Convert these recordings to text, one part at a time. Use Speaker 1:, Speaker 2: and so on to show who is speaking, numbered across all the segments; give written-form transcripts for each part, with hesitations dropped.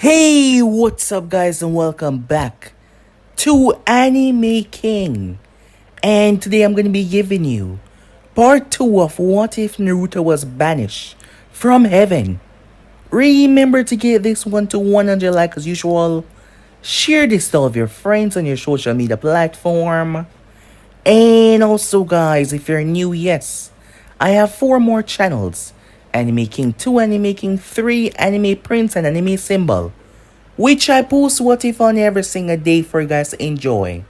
Speaker 1: Hey, what's up, guys, and welcome back to Anime King. And today I'm going to be giving you part 2 of What If Naruto Was Banished from Heaven. Remember to give this one to 100 likes as usual. Share this to all of your friends on your social media platform. And also, guys, if you're new, yes, I have 4 more channels. Anime King 2, Anime King 3, Anime Prince, and Anime Symbol, which I post what if on every single day for you guys to enjoy.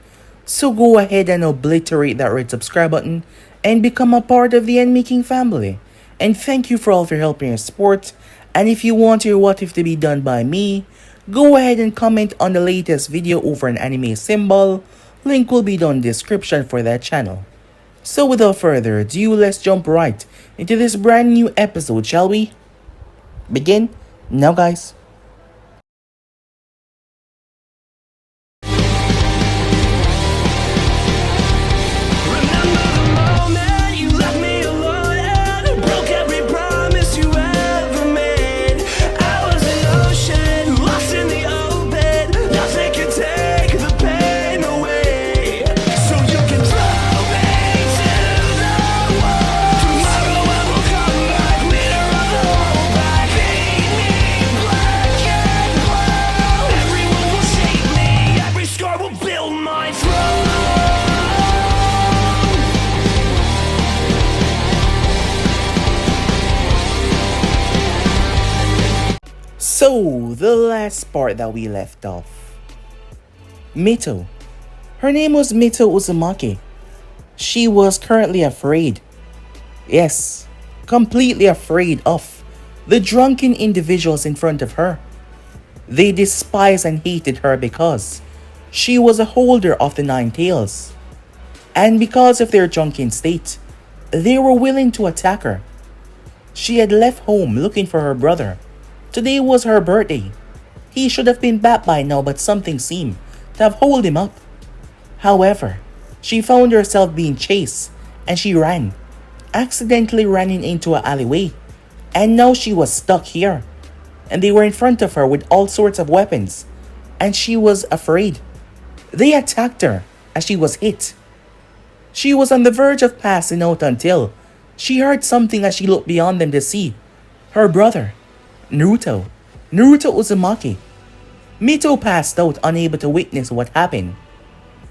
Speaker 1: So go ahead and obliterate that red subscribe button and become a part of the Anime King family. And thank you for all of your help and your support. And if you want your what if to be done by me, go ahead and comment on the latest video over an Anime Symbol. Link will be down in the description for that channel. So without further ado, let's jump right into this brand new episode, shall we? Begin now, guys. So, the last part that we left off. Mito. Her name was Mito Uzumaki. She was currently afraid. Yes, completely afraid of the drunken individuals in front of her. They despised and hated her because she was a holder of the Nine Tails. And because of their drunken state, they were willing to attack her. She had left home looking for her brother. Today was her birthday. He should have been back by now, but something seemed to have held him up. However, she found herself being chased and she ran, accidentally running into an alleyway. And now she was stuck here. And they were in front of her with all sorts of weapons. And she was afraid. They attacked her as she was hit. She was on the verge of passing out until she heard something as she looked beyond them to see her brother. Naruto Uzumaki. Mito passed out, unable to witness what happened.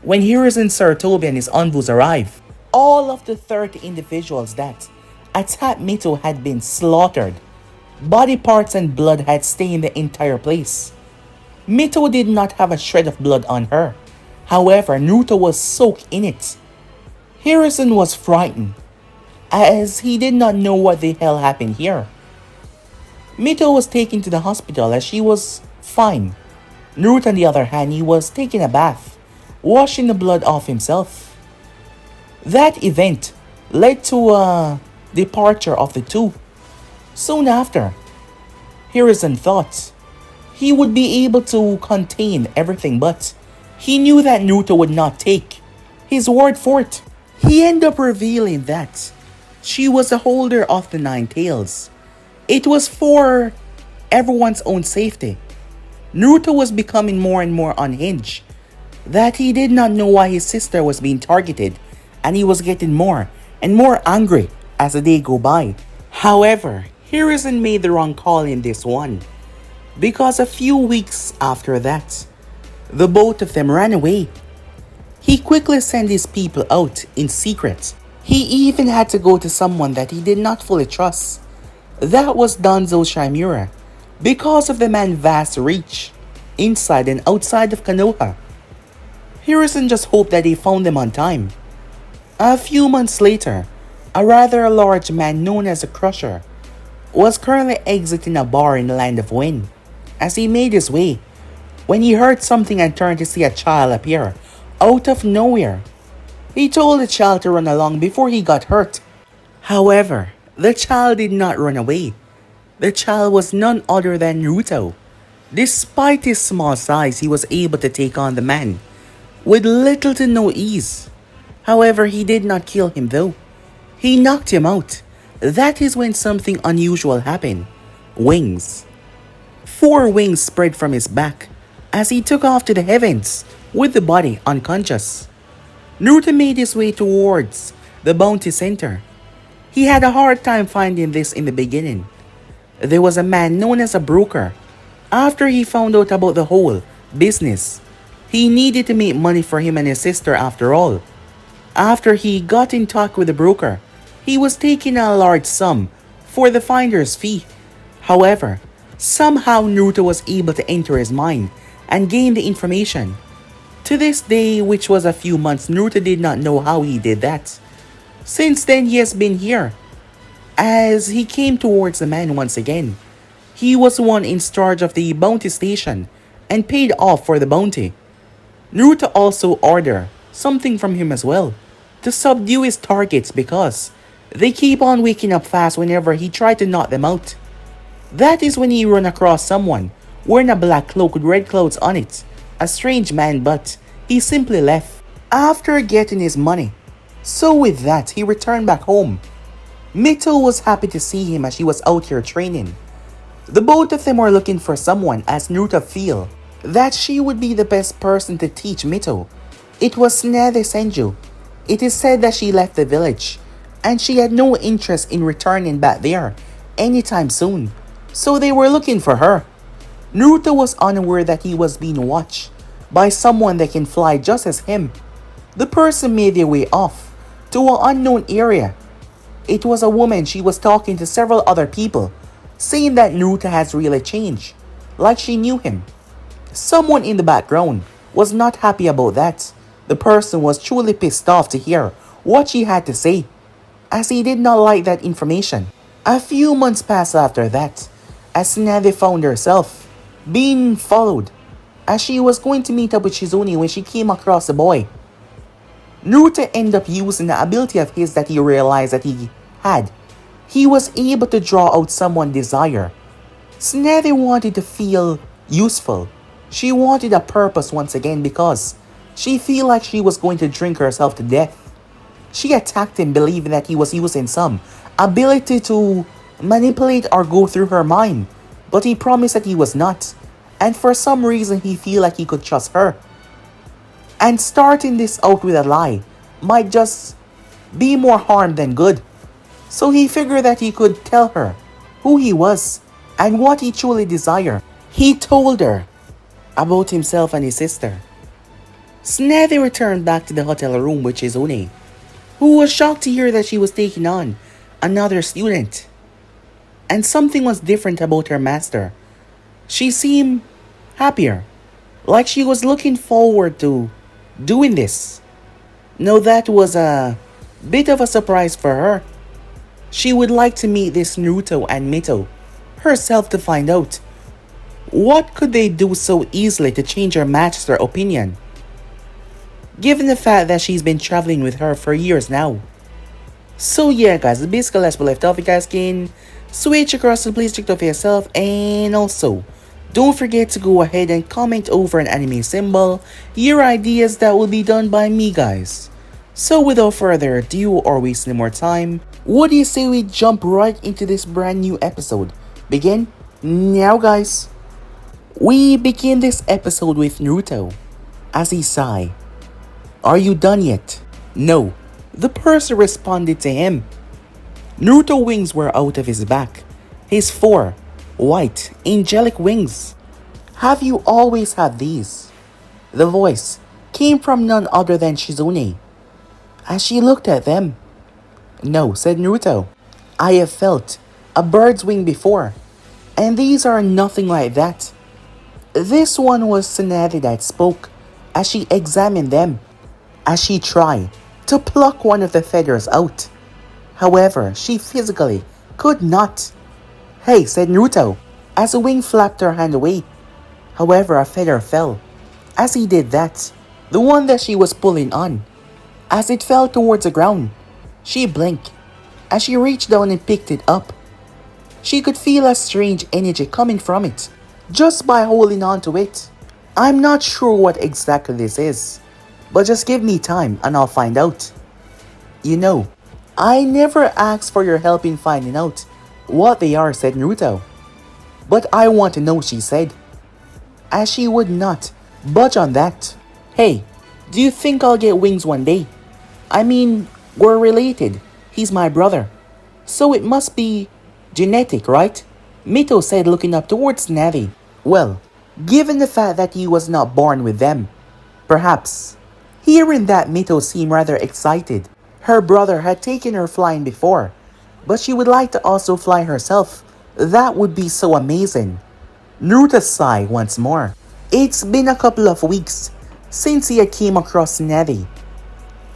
Speaker 1: When Hiruzen Sarutobi and his envoys arrived, all of the 30 individuals that attacked Mito had been slaughtered. Body parts and blood had stained the entire place. Mito did not have a shred of blood on her. However, Naruto was soaked in it. Hiruzen was frightened, as he did not know what the hell happened here. Mito was taken to the hospital as she was fine. Naruto, on the other hand, he was taking a bath, washing the blood off himself. That event led to a departure of the two. Soon after, Hiruzen thought he would be able to contain everything, but he knew that Naruto would not take his word for it. He ended up revealing that she was a holder of the Nine Tails. It was for everyone's own safety. Naruto was becoming more and more unhinged, that he did not know why his sister was being targeted, and he was getting more and more angry as the day go by. However, Hiruzen made the wrong call in this one, because a few weeks after that, the both of them ran away. He quickly sent his people out in secret. He even had to go to someone that he did not fully trust. That was Danzo Shimura, because of the man's vast reach inside and outside of Konoha. Hiruzen just hoped that he found them on time. A few months later, a rather large man known as a Crusher was currently exiting a bar in the Land of Wind. As he made his way, when he heard something and turned to see a child appear out of nowhere, he told the child to run along before he got hurt. However, the child did not run away. The child was none other than Naruto. Despite his small size, he was able to take on the man with little to no ease. However, he did not kill him though. He knocked him out. That is when something unusual happened. Wings. 4 wings spread from his back as he took off to the heavens with the body unconscious. Naruto made his way towards the bounty center. He had a hard time finding this in the beginning. There was a man known as a broker. After he found out about the whole business, he needed to make money for him and his sister after all. After he got in talk with the broker, he was taking a large sum for the finder's fee. However, somehow Naruto was able to enter his mind and gain the information. To this day, which was a few months, Naruto did not know how he did that. Since then, he has been here. As he came towards the man once again, he was the one in charge of the bounty station and paid off for the bounty. Naruto also ordered something from him as well, to subdue his targets because they keep on waking up fast whenever he tried to knock them out. That is when he run across someone wearing a black cloak with red clouds on it. A strange man, but he simply left after getting his money. So with that, he returned back home. Mito was happy to see him as he was out here training. The both of them were looking for someone as Naruto feel that she would be the best person to teach Mito. It was Tsunade Senju. It is said that she left the village and she had no interest in returning back there anytime soon. So they were looking for her. Naruto was unaware that he was being watched by someone that can fly just as him. The person made their way off to an unknown area. It was a woman. She was talking to several other people, saying that Naruto has really changed, like she knew him. Someone in the background was not happy about that. The person was truly pissed off to hear what she had to say, as he did not like that information. A few months passed after that, as Tsunade found herself being followed, as she was going to meet up with Shizune when she came across the boy. Naruto ended up using the ability of his that he realized that he had. He was able to draw out someone's desire. Tsunade wanted to feel useful. She wanted a purpose once again because she felt like she was going to drink herself to death. She attacked him believing that he was using some ability to manipulate or go through her mind, but he promised that he was not, and for some reason he felt like he could trust her. And starting this out with a lie might just be more harm than good. So he figured that he could tell her who he was and what he truly desired. He told her about himself and his sister. Tsunade returned back to the hotel room with Shizune, who was shocked to hear that she was taking on another student. And something was different about her master. She seemed happier, like she was looking forward to doing this. Now that was a bit of a surprise for her. She would like to meet this Naruto and Mito herself to find out what could they do so easily to change her master's opinion, given the fact that she's been traveling with her for years now. So yeah guys, basically as we left off, you guys can switch across and please check it out for yourself, and also don't forget to go ahead and comment over an anime symbol, your ideas that will be done by me guys. So without further ado or wasting more time, what do you say we jump right into this brand new episode? Begin now guys. We begin this episode with Naruto as he sighed. Are you done yet? No, the person responded to him. Naruto's wings were out of his back, his 4 white, angelic wings. Have you always had these? The voice came from none other than Shizune, as she looked at them. No, said Naruto. I have felt a bird's wing before, and these are nothing like that. This one was Tsunade that spoke as she examined them, as she tried to pluck one of the feathers out. However, she physically could not. Hey, said Naruto, as a wing flapped her hand away. However, a feather fell. As he did that, the one that she was pulling on, as it fell towards the ground, she blinked. As she reached down and picked it up, she could feel a strange energy coming from it, just by holding on to it. I'm not sure what exactly this is, but just give me time and I'll find out. You know, I never asked for your help in finding out what they are, said Naruto. But I want to know, she said, as she would not budge on that. Hey, do you think I'll get wings one day? I mean, we're related. He's my brother. So it must be genetic, right? Mito said, looking up towards Navi. Well, given the fact that he was not born with them, perhaps. Hearing that, Mito seemed rather excited. Her brother had taken her flying before, but she would like to also fly herself. That would be so amazing. Naruto sighed once more. It's been a couple of weeks since he had came across Navi,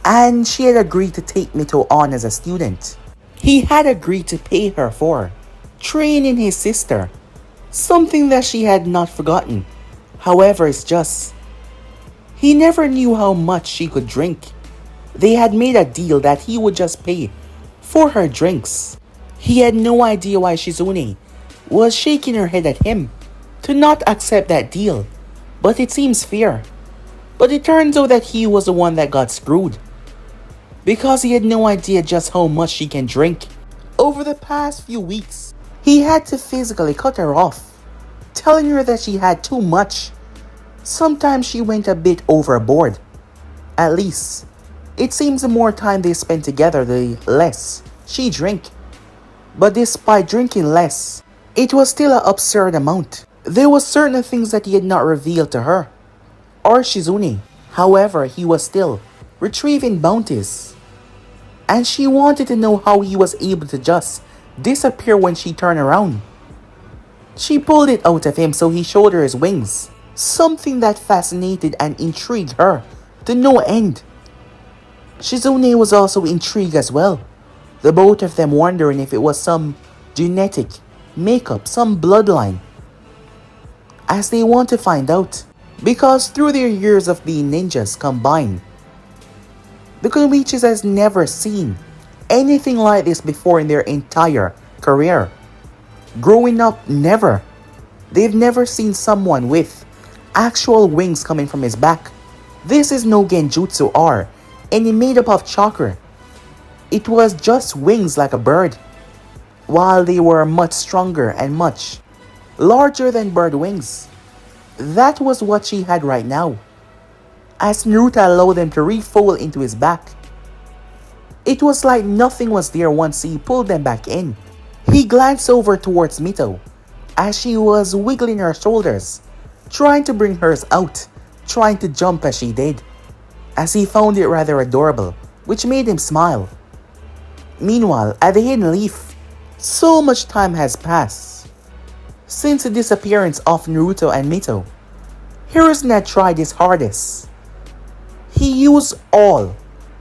Speaker 1: and she had agreed to take Mito on as a student. He had agreed to pay her for training his sister, something that she had not forgotten. However, it's just, he never knew how much she could drink. They had made a deal that he would just pay for her drinks. He had no idea why Shizune was shaking her head at him to not accept that deal, but it seems fair. But it turns out that he was the one that got screwed, because he had no idea just how much she can drink. Over the past few weeks, he had to physically cut her off, telling her that she had too much. Sometimes she went a bit overboard. At least, it seems the more time they spend together, the less she drank. But despite drinking less, it was still an absurd amount. There were certain things that he had not revealed to her or Shizune. However, he was still retrieving bounties, and she wanted to know how he was able to just disappear when she turned around. She pulled it out of him, so he showed her his wings, something that fascinated and intrigued her to no end. Shizune was also intrigued as well, the both of them wondering if it was some genetic makeup, some bloodline, as they want to find out. Because through their years of being ninjas combined, the Kunoichis has never seen anything like this before in their entire career. Growing up, never. They've never seen someone with actual wings coming from his back. This is no genjutsu or any made up of chakra. It was just wings like a bird, while they were much stronger and much larger than bird wings. That was what she had right now, as Naruto allowed them to refold into his back. It was like nothing was there once he pulled them back in. He glanced over towards Mito, as she was wiggling her shoulders, trying to bring hers out, trying to jump as she did, as he found it rather adorable, which made him smile. Meanwhile, at the Hidden Leaf, so much time has passed since the disappearance of Naruto and Mito. Hiruzen had tried his hardest. He used all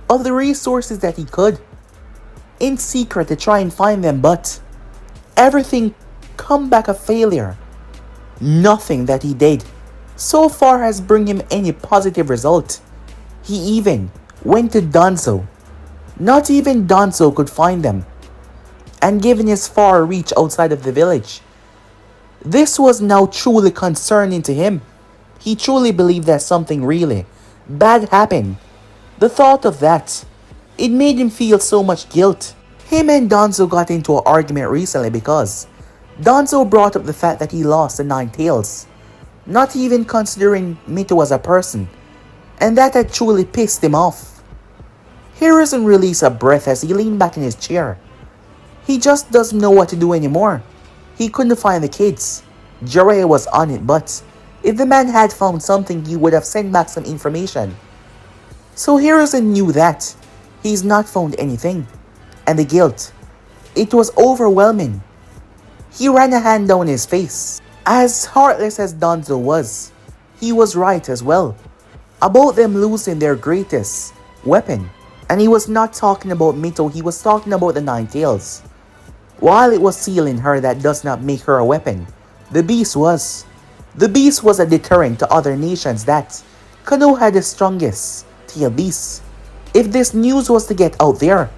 Speaker 1: of the resources that he could in secret to try and find them, but everything come back a failure. Nothing that he did so far has bring him any positive result. He even went to Danzo. Not even Danzo could find them, and given his far reach outside of the village, this was now truly concerning to him. He truly believed that something really bad happened. The thought of that, it made him feel so much guilt. Him and Danzo got into an argument recently because Danzo brought up the fact that he lost the 9 tails, not even considering Mito as a person, and that had truly pissed him off. Hiruzen released a breath as he leaned back in his chair. He just doesn't know what to do anymore. He couldn't find the kids. Jiraiya was on it, but if the man had found something, he would have sent back some information. So Hiruzen knew that he's not found anything, and the guilt, it was overwhelming. He ran a hand down his face. As heartless as Danzo was, he was right as well about them losing their greatest weapon. And he was not talking about Mito, he was talking about the 9 tails. While it was sealing her, that does not make her a weapon. The beast was. The beast was a deterrent to other nations that Konoha had the strongest tail beast. If this news was to get out there,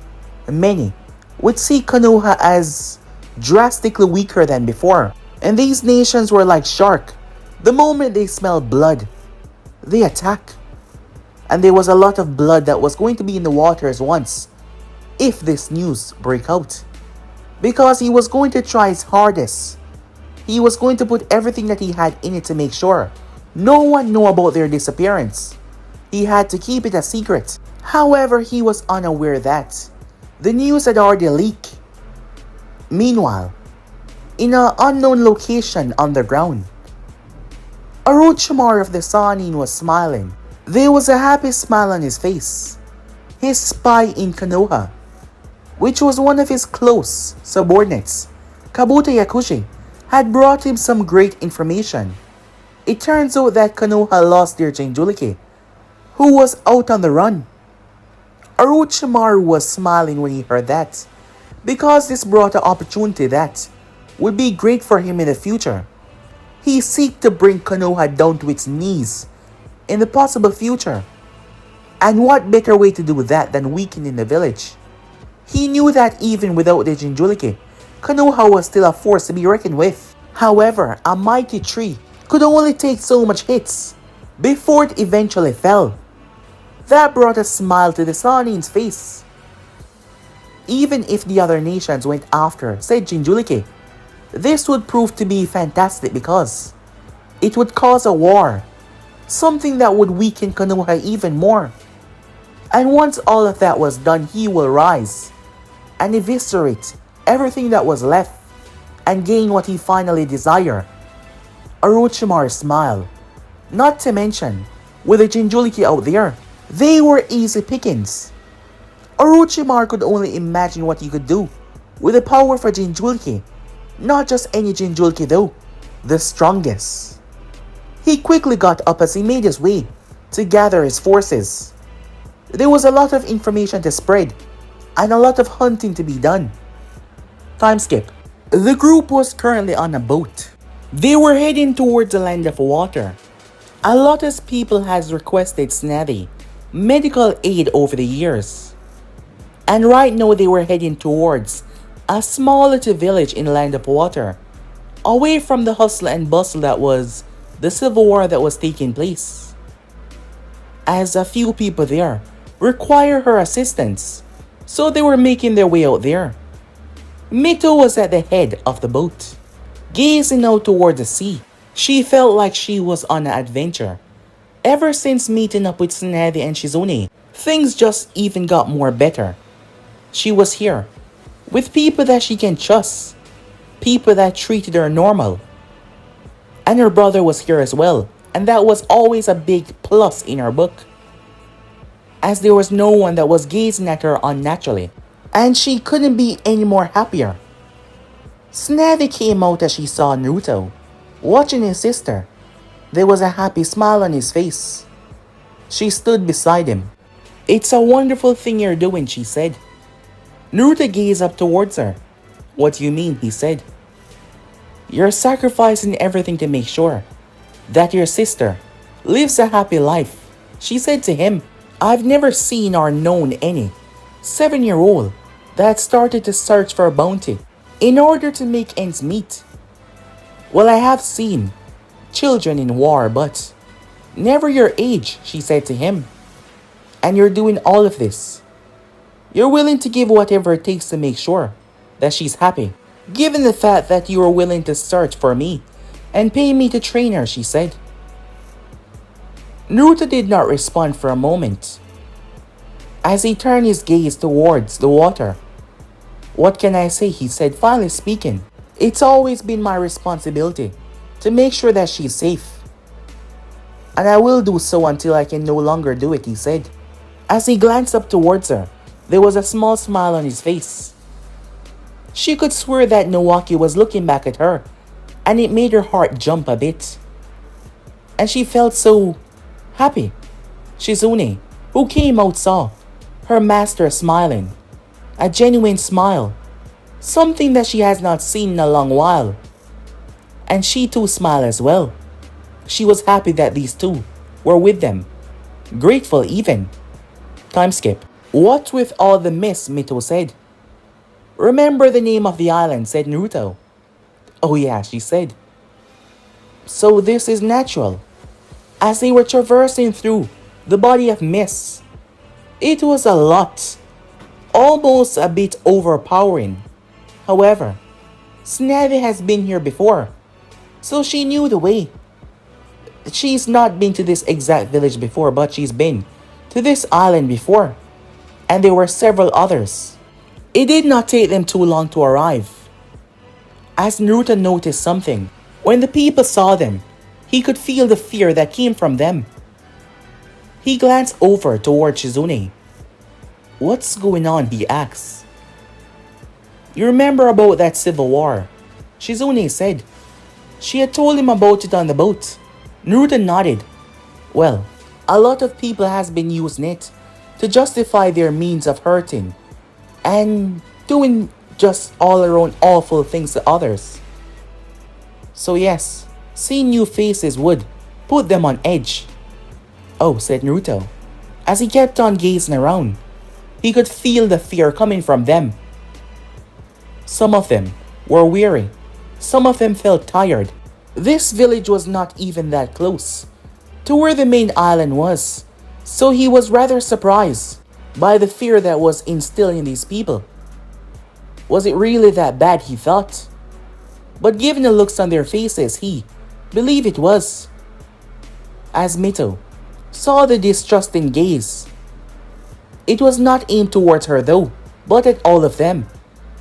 Speaker 1: many would see Konoha as drastically weaker than before. And these nations were like shark. The moment they smell blood, they attack. And there was a lot of blood that was going to be in the waters once, if this news break out. Because he was going to try his hardest He was going to put everything that he had in it to make sure no one knew about their disappearance. He had to keep it a secret. However, he was unaware that the news had already leaked. Meanwhile, in an unknown location underground, Orochimaru of the Sanin was smiling. There was a happy smile on his face. His spy in Konoha, which was one of his close subordinates, Kabuto Yakushi, had brought him some great information. It turns out that Konoha lost their Jinchuriki, who was out on the run. Orochimaru was smiling when he heard that, because this brought an opportunity that would be great for him in the future. He seeked to bring Konoha down to its knees in the possible future. And what better way to do that than weakening the village? He knew that even without the Jinchuriki, Konoha was still a force to be reckoned with. However, a mighty tree could only take so much hits before it eventually fell. That brought a smile to the Sanin's face. Even if the other nations went after said Jinchuriki, this would prove to be fantastic because it would cause a war, something that would weaken Konoha even more. And once all of that was done, he will rise and eviscerate everything that was left and gain what he finally desired. Orochimaru smiled. Not to mention, with the Jinchuriki out there, they were easy pickings. Orochimaru could only imagine what he could do with the power of a Jinchuriki. Not just any Jinchuriki though, the strongest. He quickly got up as he made his way to gather his forces. There was a lot of information to spread and a lot of hunting to be done. Time skip. The group was currently on a boat. They were heading towards the land of water. A lot of people has requested Snazzy medical aid over the years. And right now they were heading towards a small little village in the land of water, away from the hustle and bustle that was the civil war that was taking place. As a few people there require her assistance, so they were making their way out there. Mito was at the head of the boat, gazing out toward the sea. She felt like she was on an adventure. Ever since meeting up with Tsunade and Shizune, things just even got more better. She was here, with people that she can trust, people that treated her normal. And her brother was here as well, and that was always a big plus in her book, as there was no one that was gazing at her unnaturally, and she couldn't be any more happier. Tsunade came out as she saw Naruto, watching his sister. There was a happy smile on his face. She stood beside him. "It's a wonderful thing you're doing," she said. Naruto gazed up towards her. "What do you mean?" he said. "You're sacrificing everything to make sure that your sister lives a happy life," she said to him. "I've never seen or known any 7-year-old that started to search for a bounty in order to make ends meet. Well, I have seen children in war, but never your age," she said to him. "And you're doing all of this. You're willing to give whatever it takes to make sure that she's happy. Given the fact that you were willing to search for me and pay me to train her," she said. Naruto did not respond for a moment, as he turned his gaze towards the water. "What can I say?" he said, finally speaking. "It's always been my responsibility to make sure that she's safe. And I will do so until I can no longer do it," he said. As he glanced up towards her, there was a small smile on his face. She could swear that Nawaki was looking back at her, and it made her heart jump a bit. And she felt so happy. Shizune, who came out, saw her master smiling. A genuine smile. Something that she has not seen in a long while. And she too smiled as well. She was happy that these two were with them. Grateful even. Time skip. "What with all the mist?" Mito said. "Remember the name of the island," said Naruto. "Oh yeah," she said. "So this is natural." As they were traversing through the body of mist, it was a lot. Almost a bit overpowering. However, Tsunade has been here before. So she knew the way. She's not been to this exact village before, but she's been to this island before. And there were several others. It did not take them too long to arrive. As Naruto noticed something, when the people saw them, he could feel the fear that came from them. He glanced over toward Shizune. "What's going on?" he asked. "You remember about that civil war?" Shizune said. She had told him about it on the boat. Naruto nodded. "Well, a lot of people has been using it to justify their means of hurting and doing just all around awful things to others. So yes, seeing new faces would put them on edge." "Oh," said Naruto. As he kept on gazing around, he could feel the fear coming from them. Some of them were weary. Some of them felt tired. This village was not even that close to where the main island was, so he was rather surprised by the fear that was instilled in these people. Was it really that bad, he thought? But given the looks on their faces, he believed it was. As Mito saw the distrusting gaze, it was not aimed towards her though, but at all of them.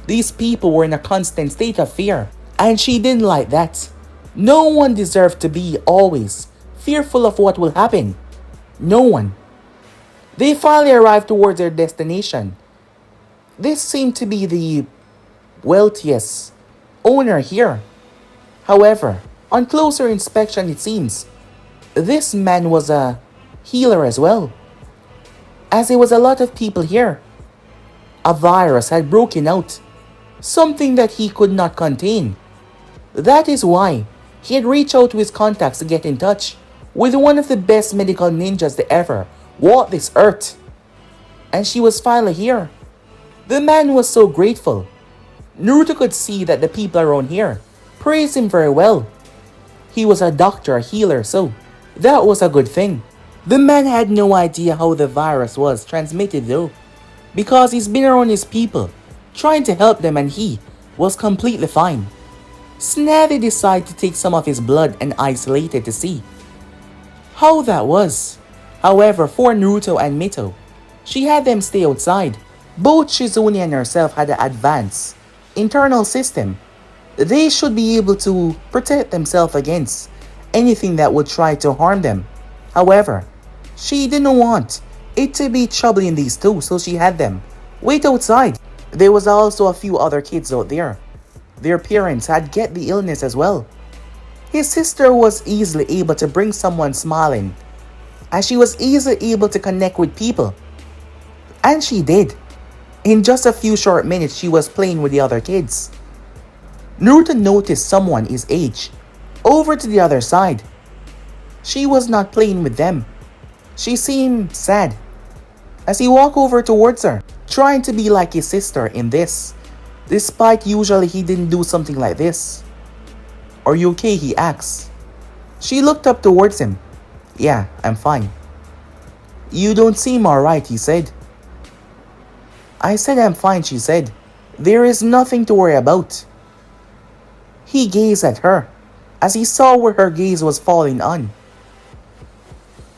Speaker 1: These people were in a constant state of fear, and she didn't like that. No one deserved to be always fearful of what will happen. No one. They finally arrived towards their destination. This seemed to be the wealthiest owner here. However, on closer inspection it seems, this man was a healer as well. As there was a lot of people here, a virus had broken out, something that he could not contain. That is why he had reached out to his contacts to get in touch with one of the best medical ninjas that ever walked this earth. And she was finally here. The man was so grateful. Naruto could see that the people around here praised him very well. He was a doctor, a healer, so that was a good thing. The man had no idea how the virus was transmitted though, because he's been around his people, trying to help them, and he was completely fine. Snavy decided to take some of his blood and isolate it to see how that was. However, for Naruto and Mito, she had them stay outside. Both Shizune and herself had an advanced internal system. They should be able to protect themselves against anything that would try to harm them. However, she didn't want it to be troubling these two, so she had them wait outside. There was also a few other kids out there. Their parents had get the illness as well. His sister was easily able to bring someone smiling, as she was easily able to connect with people. And she did. In just a few short minutes, she was playing with the other kids. Naruto noticed someone his age over to the other side. She was not playing with them. She seemed sad as he walked over towards her, trying to be like his sister in this, despite usually he didn't do something like this. "Are you okay?" he asked. She looked up towards him. "Yeah, I'm fine." "You don't seem alright," he said. "I said I'm fine," she said. "There is nothing to worry about." He gazed at her as he saw where her gaze was falling on.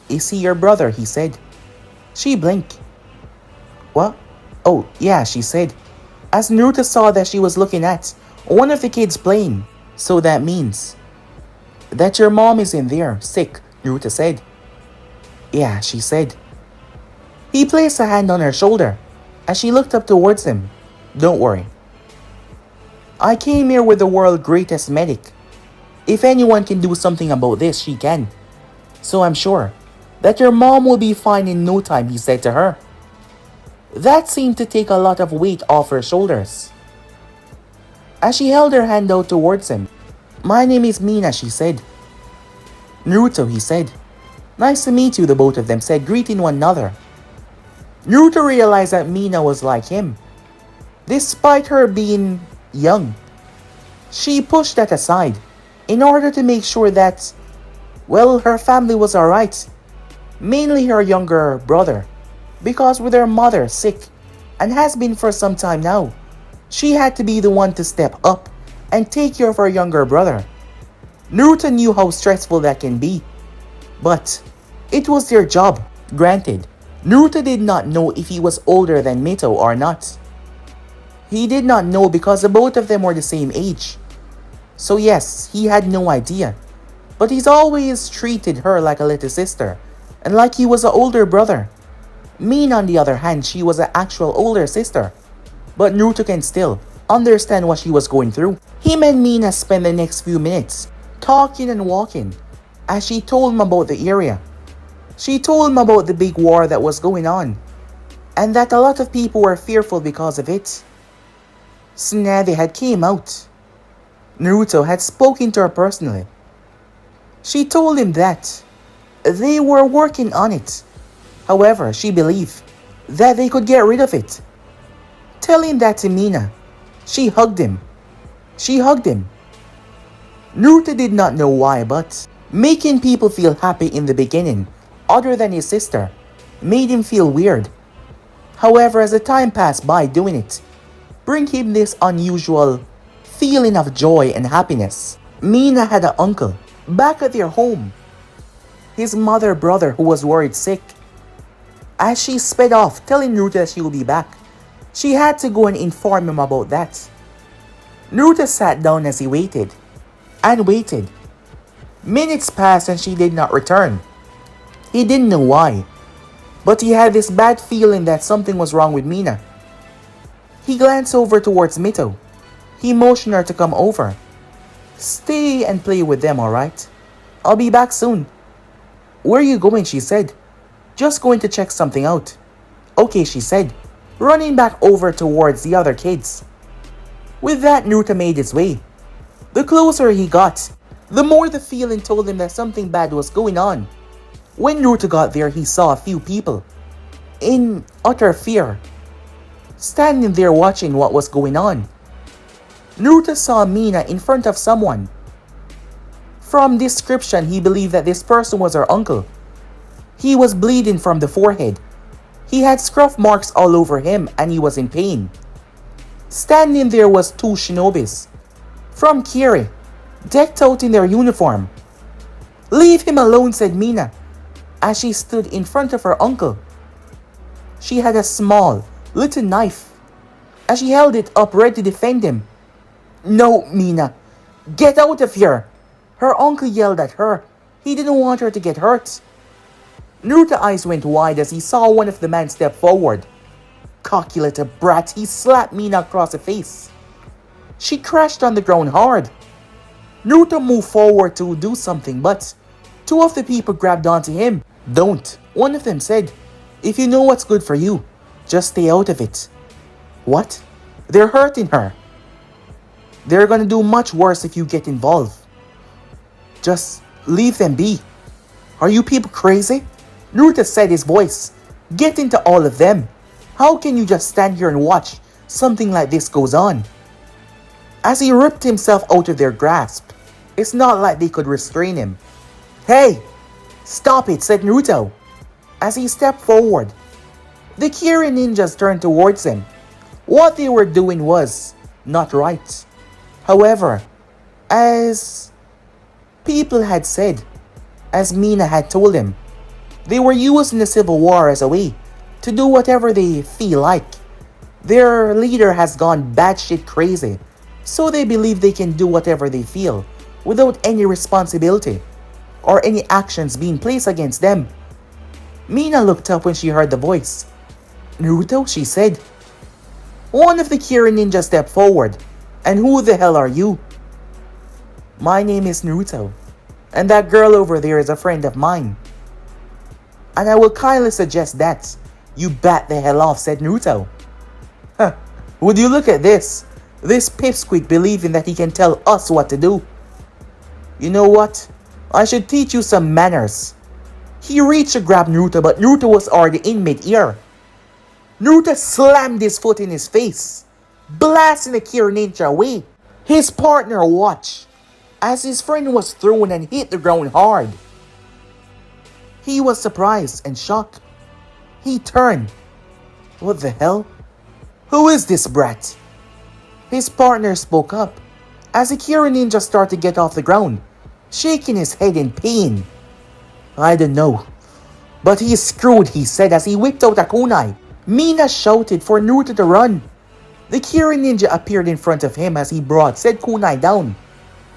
Speaker 1: "Is he your brother?" he said. She blinked. "What? Oh, yeah," she said, as Naruto saw that she was looking at one of the kids playing. "So that means that your mom is in there, sick," Naruto said. "Yeah," she said. He placed a hand on her shoulder as she looked up towards him. "Don't worry. I came here with the world's greatest medic. If anyone can do something about this, she can. So I'm sure that your mom will be fine in no time," he said to her. That seemed to take a lot of weight off her shoulders. As she held her hand out towards him, "My name is Mina," she said. "Naruto," he said. "Nice to meet you," the both of them said, greeting one another. Naruto realized that Mina was like him. Despite her being young, she pushed that aside in order to make sure that, well, her family was alright. Mainly her younger brother, because with her mother sick and has been for some time now, she had to be the one to step up and take care of her younger brother. Naruto knew how stressful that can be, but it was their job. Granted, Naruto did not know if he was older than Mito or not. He did not know because the both of them were the same age. So yes, he had no idea. But he's always treated her like a little sister, and like he was an older brother. Min, on the other hand, she was an actual older sister. But Naruto can still understand what she was going through. Him and Mina spent the next few minutes talking and walking as she told him about the area. She told him about the big war that was going on, and that a lot of people were fearful because of it. Tsunade had came out. Naruto had spoken to her personally. She told him that they were working on it. However, she believed that they could get rid of it. Telling that to Mina, she hugged him. She hugged him. Naruto did not know why, but making people feel happy in the beginning, other than his sister, made him feel weird. However, as the time passed by doing it, bring him this unusual feeling of joy and happiness. Mina had an uncle back at their home. His brother who was worried sick. As she sped off, telling Naruto that she will be back, she had to go and inform him about that. Naruto sat down as he waited, and waited. Minutes passed and she did not return. He didn't know why, but he had this bad feeling that something was wrong with Mina. He glanced over towards Mito. He motioned her to come over. Stay and play with them, alright? I'll be back soon. Where are you going? She said. Just going to check something out. Okay, she said, running back over towards the other kids. With that, Naruto made his way. The closer he got, the more the feeling told him that something bad was going on. When Naruto got there, he saw a few people, in utter fear, standing there watching what was going on. Naruto saw Mina in front of someone. From description, he believed that this person was her uncle. He was bleeding from the forehead. He had scruff marks all over him and he was in pain. Standing there was two shinobis from Kiri, decked out in their uniform. Leave him alone, said Mina, as she stood in front of her uncle. She had a small, little knife, as she held it up ready to defend him. No, Mina, get out of here! Her uncle yelled at her. He didn't want her to get hurt. Naruto's eyes went wide as he saw one of the men step forward. Cocky little brat, he slapped Mina across the face. She crashed on the ground hard. Naruto moved forward to do something, but two of the people grabbed onto him. Don't, one of them said. If you know what's good for you, just stay out of it. What? They're hurting her. They're gonna do much worse if you get involved. Just leave them be. Are you people crazy? Naruto said, his voice getting to all of them. How can you just stand here and watch something like this goes on? As he ripped himself out of their grasp, it's not like they could restrain him. Hey! Stop it, said Naruto. As he stepped forward, the Kiri ninjas turned towards him. What they were doing was not right. However, as people had said, as Mina had told him, they were used in the Civil War as a way to do whatever they feel like. Their leader has gone batshit crazy, so they believe they can do whatever they feel without any responsibility or any actions being placed against them. Mina looked up when she heard the voice. Naruto, she said. One of the Kiri ninjas stepped forward. And who the hell are you? My name is Naruto, and that girl over there is a friend of mine. And I will kindly suggest that you bat the hell off, said Naruto. Huh, would you look at this? This pipsqueak believing that he can tell us what to do. You know what? I should teach you some manners. He reached to grab Naruto, but Naruto was already in mid-air. Naruto slammed his foot in his face, blasting the Kiri ninja away. His partner watched as his friend was thrown and hit the ground hard. He was surprised and shocked. He turned. What the hell? Who is this brat? His partner spoke up as the Kiri ninja started to get off the ground. shaking his head in pain. I don't know. But he's screwed, he said as he whipped out a kunai. Mina shouted for Naruto to run. The Kirin ninja appeared in front of him as he brought said kunai down.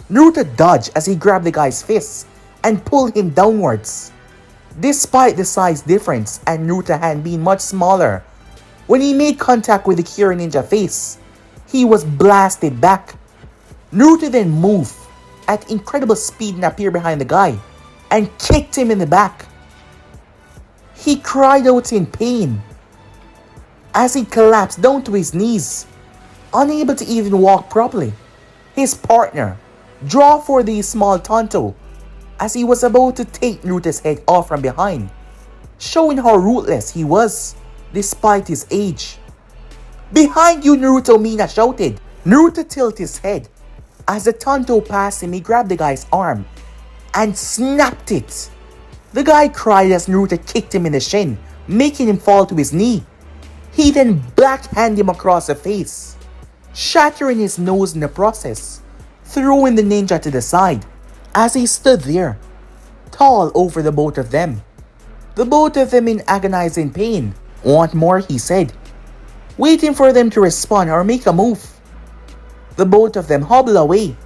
Speaker 1: Naruto dodged as he grabbed the guy's fists and pulled him downwards. Despite the size difference and Naruto's hand being much smaller, when he made contact with the Kirin ninja face, he was blasted back. Naruto then moved at incredible speed and appeared behind the guy and kicked him in the back. He cried out in pain as he collapsed down to his knees, unable to even walk properly. His partner drew for the small Tonto as he was about to take Naruto's head off from behind, showing how ruthless he was despite his age. Behind you, Naruto, Mina shouted. Naruto tilted his head. As the Tonto passed him, he grabbed the guy's arm and snapped it. The guy cried as Naruto kicked him in the shin, making him fall to his knee. He then backhanded him across the face, shattering his nose in the process, throwing the ninja to the side as he stood there, tall over the both of them. The both of them in agonizing pain. Want more, he said, waiting for them to respond or make a move. The both of them hobbled away,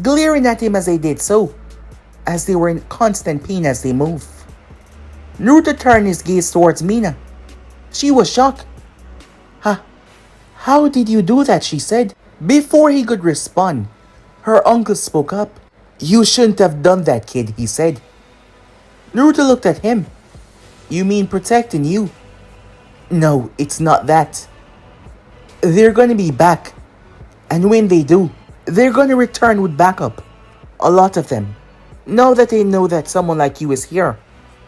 Speaker 1: glaring at him as they did so, as they were in constant pain as they moved. Naruto turned his gaze towards Mina. She was shocked. How did you do that? She said. Before he could respond, her uncle spoke up. You shouldn't have done that, kid, he said. Naruto looked at him. You mean protecting you? No, it's not that. They're gonna be back. And when they do, they're gonna return with backup. A lot of them. Now that they know that someone like you is here,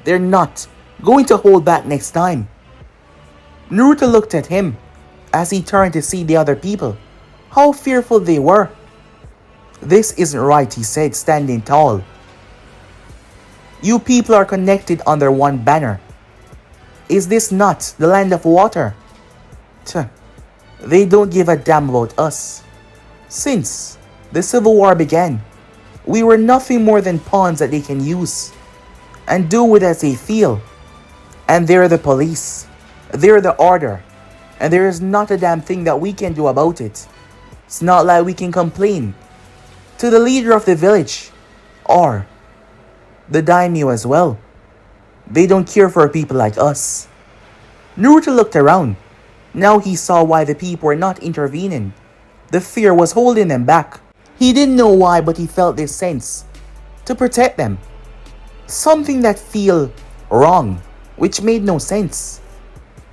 Speaker 1: they're not going to hold back next time. Naruto looked at him as he turned to see the other people, how fearful they were. This isn't right, he said, standing tall. You people are connected under one banner. Is this not the land of water? They don't give a damn about us. Since the Civil War began, we were nothing more than pawns that they can use and do with as they feel. And they're the police. They're the order. And there is not a damn thing that we can do about it. It's not like we can complain to the leader of the village or the daimyo as well. They don't care for people like us. Naruto looked around. Now he saw why the people were not intervening. The fear was holding them back. He didn't know why, but he felt this sense to protect them. Something that felt wrong, which made no sense.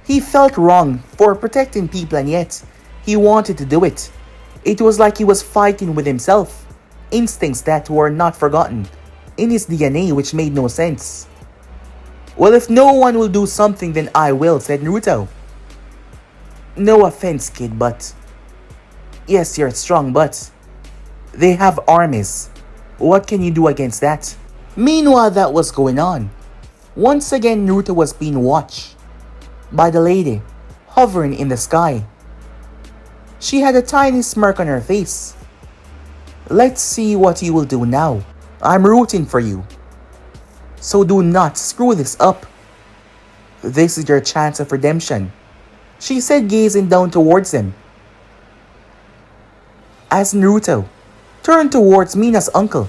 Speaker 1: He felt wrong for protecting people and yet he wanted to do it. It was like he was fighting with himself. Instincts that were not forgotten in his DNA, which made no sense. Well, if no one will do something, then I will, said Naruto. No offense, kid, but yes, you're strong, but they have armies. What can you do against that? Meanwhile, that was going on. Once again, Naruto was being watched by the lady hovering in the sky. She had a tiny smirk on her face. Let's see what you will do now. I'm rooting for you. So do not screw this up. This is your chance of redemption, she said, gazing down towards him. As Naruto turned towards Mina's uncle.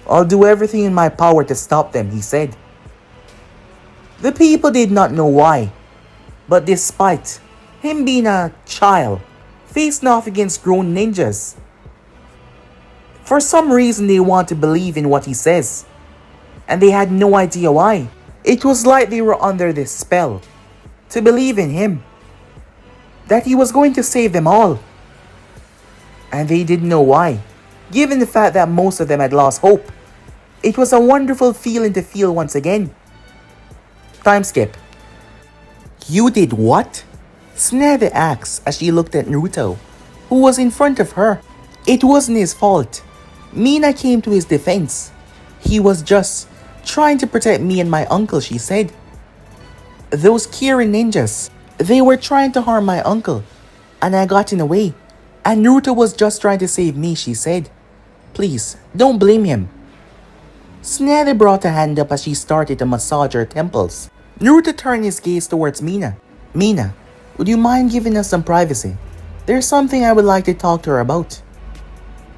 Speaker 1: I'll do everything in my power to stop them, he said. The people did not know why, but despite him being a child, facing off against grown ninjas, for some reason they want to believe in what he says, and they had no idea why. It was like they were under this spell to believe in him, that he was going to save them all. And they didn't know why, given the fact that most of them had lost hope. It was a wonderful feeling to feel once again. Time skip. You did what? Tsunade asked as she looked at Naruto, who was in front of her. It wasn't his fault. Mina came to his defense. He was just trying to protect me and my uncle, she said. Those Kirin ninjas, they were trying to harm my uncle, and I got in the way. And Naruto was just trying to save me, she said, Please, don't blame him. Tsunade brought a hand up as she started to massage her temples. Naruto turned his gaze towards Mina. Mina, would you mind giving us some privacy? There's something I would like to talk to her about.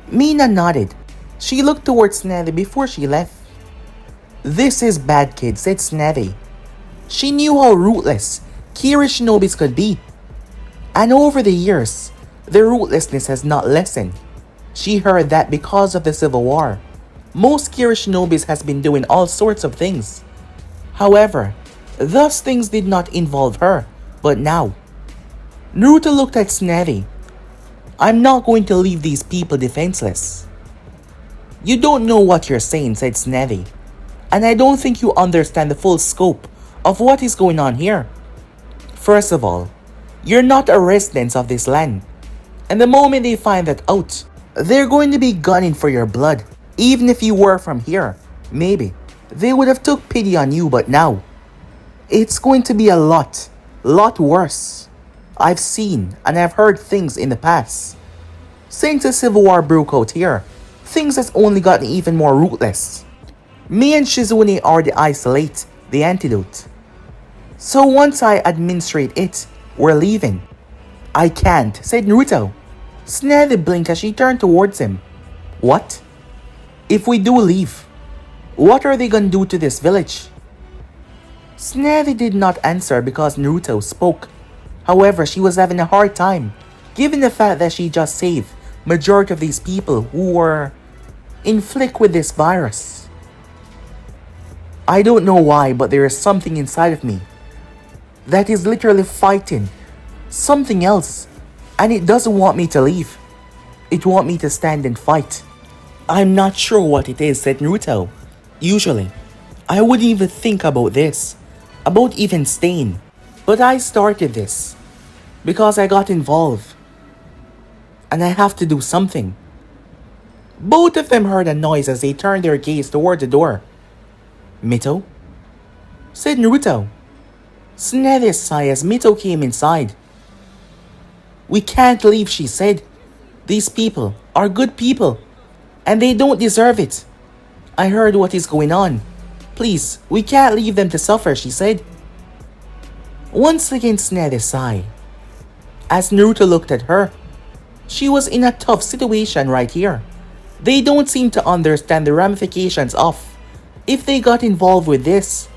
Speaker 1: Mina nodded. She looked towards Tsunade before she left. This is bad, kid, said Tsunade. She knew how ruthless Kira shinobis could be. And over the years, their ruthlessness has not lessened. She heard that because of the Civil War, most Kira shinobis has been doing all sorts of things. However, those things did not involve her, but now. Naruto looked at Tsunade. I'm not going to leave these people defenseless. You don't know what you're saying, said Tsunade. And I don't think you understand the full scope of what is going on here. First of all, you're not a resident of this land. And the moment they find that out, they're going to be gunning for your blood. Even if you were from here, maybe they would have took pity on you, but now it's going to be a lot worse. I've seen and I've heard things in the past. Since the Civil War broke out here, things has only gotten even more ruthless. Me and Shizune are the isolate, the antidote. So once I administrate it, we're leaving. I can't, said Naruto. Tsunade blinked as she turned towards him. What? If we do leave, what are they gonna do to this village? Tsunade did not answer because Naruto spoke. However, she was having a hard time, given the fact that she just saved majority of these people who were inflicted with this virus. I don't know why, but there is something inside of me that is literally fighting something else, and it doesn't want me to leave. It wants me to stand and fight. I'm not sure what it is, said Naruto. Usually, I wouldn't even think about this, about even staying. But I started this because I got involved, and I have to do something. Both of them heard a noise as they turned their gaze toward the door. Mito? Said Naruto. Tsunade sighed as Mito came inside. We can't leave, she said. These people are good people, and they don't deserve it. I heard what is going on. Please, we can't leave them to suffer, she said. Once again, Tsunade sighed. As Naruto looked at her, she was in a tough situation right here. They don't seem to understand the ramifications of if they got involved with this.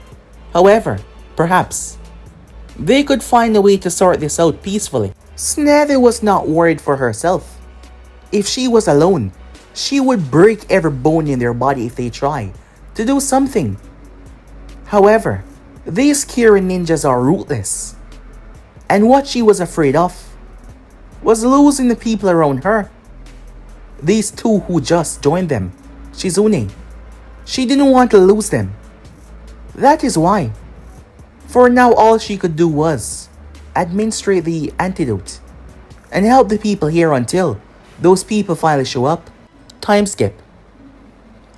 Speaker 1: However, perhaps they could find a way to sort this out peacefully. Tsunade was not worried for herself. If she was alone, she would break every bone in their body if they try to do something. However, these Kirin ninjas are ruthless. And what she was afraid of was losing the people around her. These two who just joined them, Shizune. She didn't want to lose them. That is why. For now, all she could do was administrate the antidote and help the people here until those people finally show up. Time skip.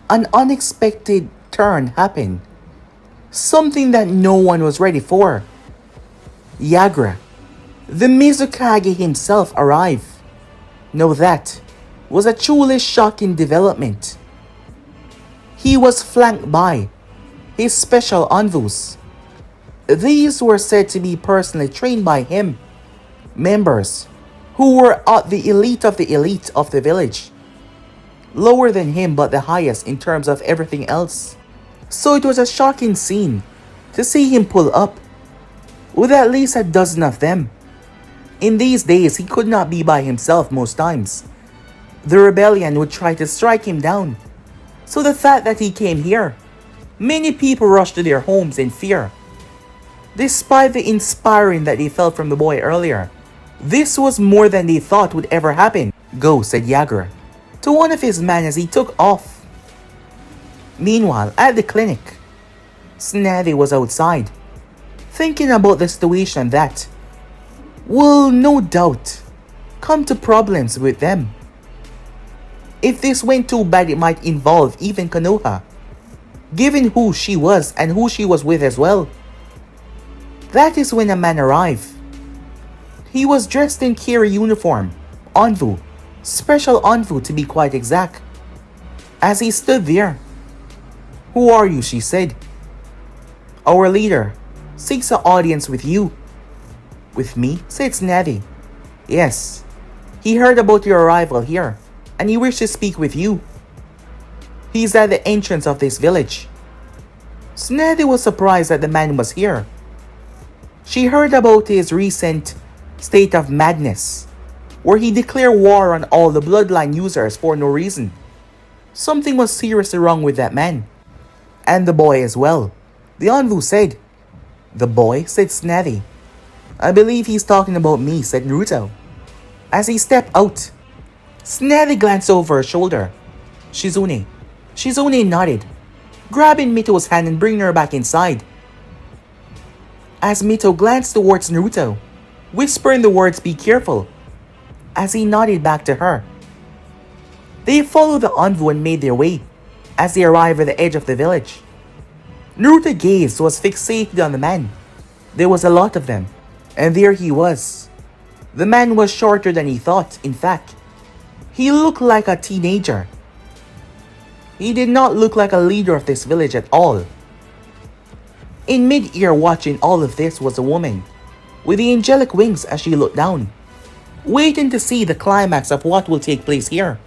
Speaker 1: An unexpected turn happened. Something that no one was ready for. Yagura, the Mizukage himself, arrived. Now that was a truly shocking development. He was flanked by his special envoys. These were said to be personally trained by him, members who were at the elite of the village. Lower than him but the highest in terms of everything else. So it was a shocking scene to see him pull up with at least a dozen of them. In these days, he could not be by himself most times. The rebellion would try to strike him down. So the fact that he came here, many people rushed to their homes in fear. Despite the inspiring that they felt from the boy earlier, this was more than they thought would ever happen. Go, said Yagura to one of his men as he took off. Meanwhile, at the clinic, Tsunade was outside, thinking about the situation that will no doubt come to problems with them. If this went too bad, it might involve even Konoha, given who she was and who she was with as well. That is when a man arrived. He was dressed in Kira uniform, envoy, special envoy to be quite exact. as he stood there. "Who are you?" she said. "Our leader seeks an audience with you." "With me?" said Snevy. "Yes. He heard about your arrival here, and he wished to speak with you. He's at the entrance of this village." Snevy was surprised that the man was here. She heard about his recent state of madness, where he declared war on all the bloodline users for no reason. Something was seriously wrong with that man. And the boy as well, the envoy said. "The boy?" said Snevy. "I believe he's talking about me," said Naruto. As he stepped out, Snevy glanced over her shoulder. "Shizune." Shizune nodded, grabbing Mito's hand and bringing her back inside. As Mito glanced towards Naruto, whispering the words "be careful," as he nodded back to her. They followed the envoy and made their way. As they arrived at the edge of the village, Naruto's gaze was fixated on the man. There was a lot of them, and there he was. The man was shorter than he thought. In fact, he looked like a teenager. He did not look like a leader of this village at all. In mid-air watching all of this was a woman, with the angelic wings as she looked down, waiting to see the climax of what will take place here.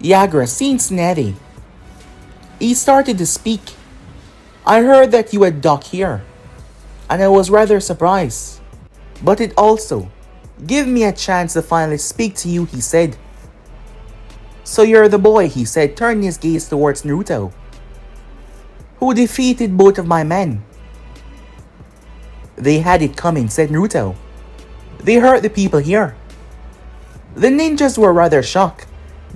Speaker 1: Yagura seen Snevy. He started to speak. "I heard that you had docked here, and I was rather surprised. But it also gave me a chance to finally speak to you," he said. "So you're the boy," he said, turning his gaze towards Naruto, "who defeated both of my men." "They had it coming," said Naruto. "They hurt the people here." The ninjas were rather shocked,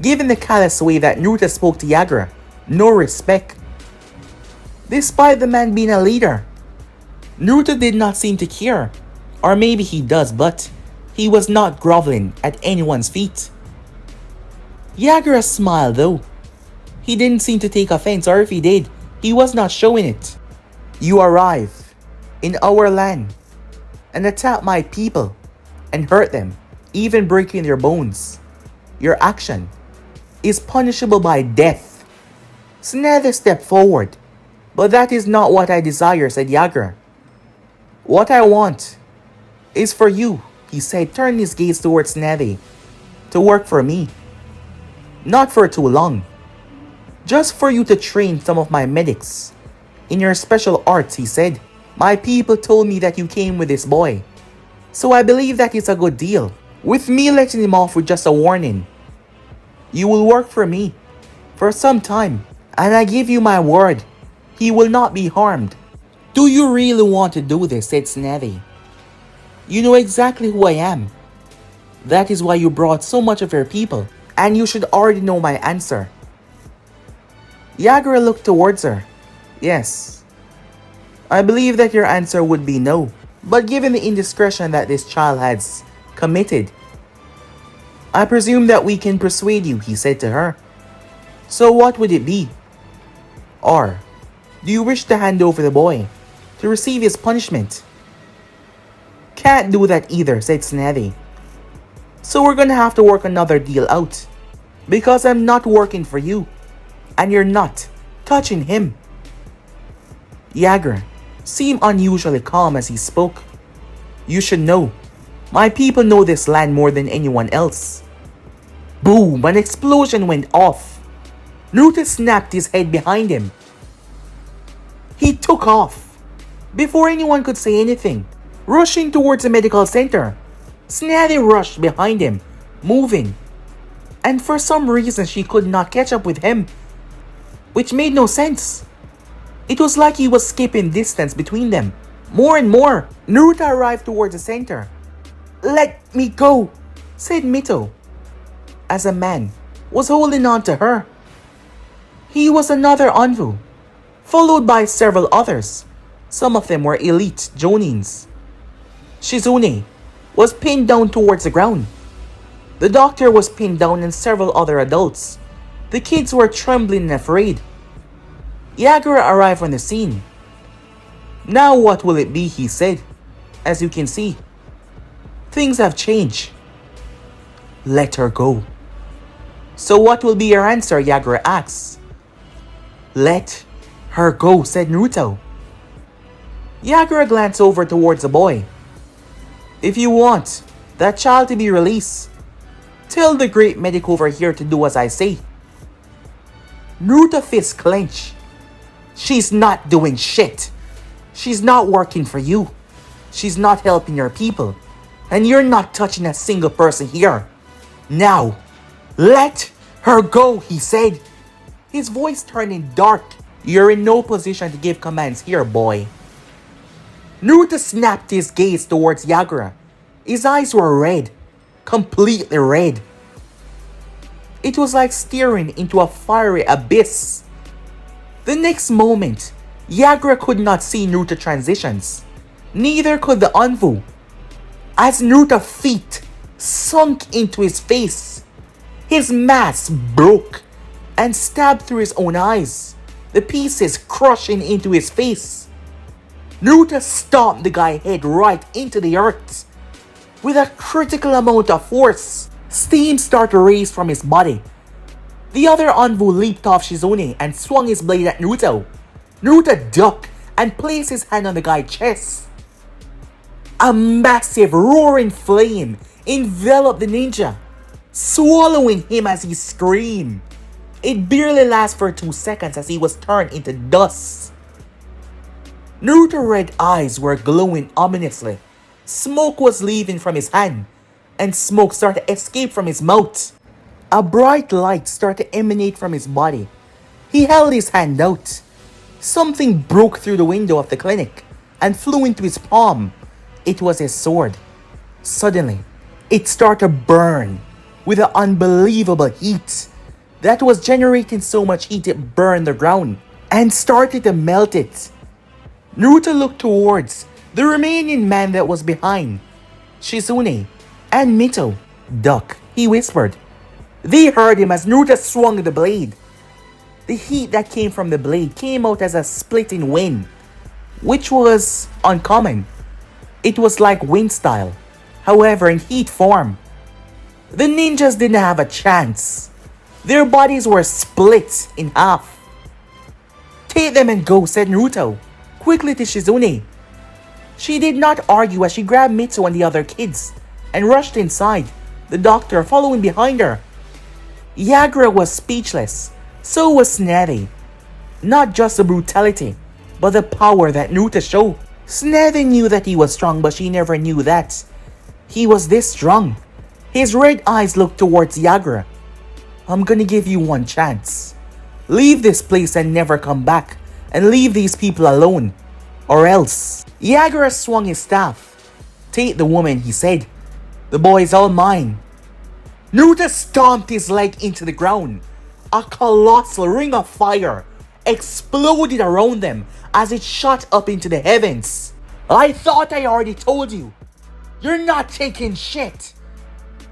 Speaker 1: given the callous way that Naruto spoke to Yagura. No respect. Despite the man being a leader, Naruto did not seem to care. Or maybe he does, but he was not groveling at anyone's feet. Yagura smiled though. He didn't seem to take offense, or if he did, he was not showing it. "You arrive in our land and attack my people and hurt them, even breaking their bones. Your action is punishable by death." Snevy stepped forward. "But that is not what I desire," said Yagura. "What I want is for you," he said, turning his gaze towards Snevy, "to work for me. Not for too long. Just for you to train some of my medics in your special arts," he said. "My people told me that you came with this boy, so I believe that it's a good deal, with me letting him off with just a warning. You will work for me for some time, and I give you my word, he will not be harmed." "Do you really want to do this?" said Snevy. "You know exactly who I am. That is why you brought so much of your people, and you should already know my answer." Yagura looked towards her. "Yes, I believe that your answer would be no, but given the indiscretion that this child has committed, I presume that we can persuade you," he said to her. "So what would it be? Or do you wish to hand over the boy to receive his punishment?" "Can't do that either," said Snevy. "So we're gonna have to work another deal out, because I'm not working for you, and you're not touching him." Yagura seemed unusually calm as he spoke. "You should know, my people know this land more than anyone else." Boom! An explosion went off. Naruto snapped his head behind him. He took off before anyone could say anything, rushing towards the medical center. Snevy rushed behind him, moving, and for some reason she could not catch up with him, which made no sense. It was like he was skipping distance between them. More and more, Naruto arrived towards the center. "Let me go," said Mito, as a man was holding on to her. He was another Anvu, followed by several others. Some of them were elite Jonins. Shizune was pinned down towards the ground. The doctor was pinned down and several other adults. The kids were trembling and afraid. Yagura arrived on the scene. "Now what will it be?" he said. "As you can see, things have changed. Let her go." So what will be your answer? Yagura asks. Let her go, said Naruto. Yagura glanced over towards the boy. If you want that child to be released, tell the great medic over here to do as I say. Naruto's fist clenched. She's not doing shit. She's not working for you. She's not helping your people. And you're not touching a single person here. Now, let her go, he said. His voice turning dark. You're in no position to give commands here, boy. Naruto snapped his gaze towards Yagura. His eyes were red. Completely red. It was like staring into a fiery abyss. The next moment, Yagura could not see Naruto transitions. Neither could the Anvu. As Naruto's feet sunk into his face, his mask broke and stabbed through his own eyes, the pieces crushing into his face. Naruto stomped the guy's head right into the earth. With a critical amount of force, steam started to raise from his body. The other Anvu leaped off Shizune and swung his blade at Naruto. Naruto ducked and placed his hand on the guy's chest. A massive roaring flame enveloped the ninja, swallowing him as he screamed. It barely lasted for 2 seconds as he was turned into dust. Naruto's red eyes were glowing ominously. Smoke was leaving from his hand, and smoke started to escape from his mouth. A bright light started to emanate from his body. He held his hand out. Something broke through the window of the clinic and flew into his palm. It was his sword. Suddenly, it started to burn with an unbelievable heat that was generating so much heat it burned the ground and started to melt it. Naruto looked towards the remaining man that was behind Shizune and Mito. Duck, he whispered. They heard him as Naruto swung the blade. The heat that came from the blade came out as a splitting wind, which was uncommon. It was like wind style, however in heat form. The ninjas didn't have a chance. Their bodies were split in half. Take them and go, said Naruto, quickly to Shizune. She did not argue as she grabbed Mito and the other kids and rushed inside, the doctor following behind her. Yagura was speechless, so was Tsunade. Not just the brutality, but the power that Naruto showed. Tsunade knew that he was strong, but she never knew that he was this strong. His red eyes looked towards Yagura. I'm gonna give you one chance. Leave this place and never come back, and leave these people alone, or else. Yagura swung his staff. Take the woman, he said. The boy is all mine. Naruto stomped his leg into the ground. A colossal ring of fire exploded around them as it shot up into the heavens. I thought I already told you. You're not taking shit.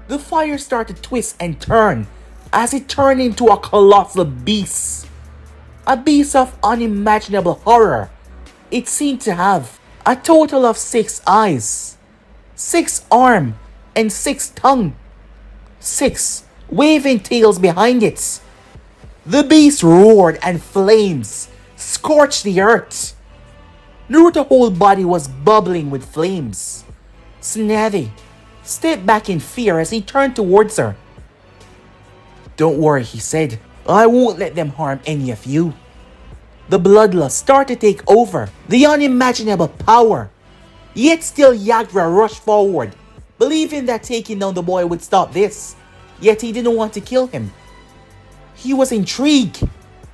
Speaker 1: The fire started to twist and turn as it turned into a colossal beast. A beast of unimaginable horror. It seemed to have a total of 6 eyes, 6 arms, and 6 tongues. 6 waving tails behind it. The beast roared and flames scorched the earth. Naruto's whole body was bubbling with flames. Tsunade stepped back in fear as he turned towards her. Don't worry, he said. I won't let them harm any of you. The bloodlust started to take over, the unimaginable power. Yet still Yagura rushed forward, believing that taking down the boy would stop this. Yet he didn't want to kill him. He was intrigued.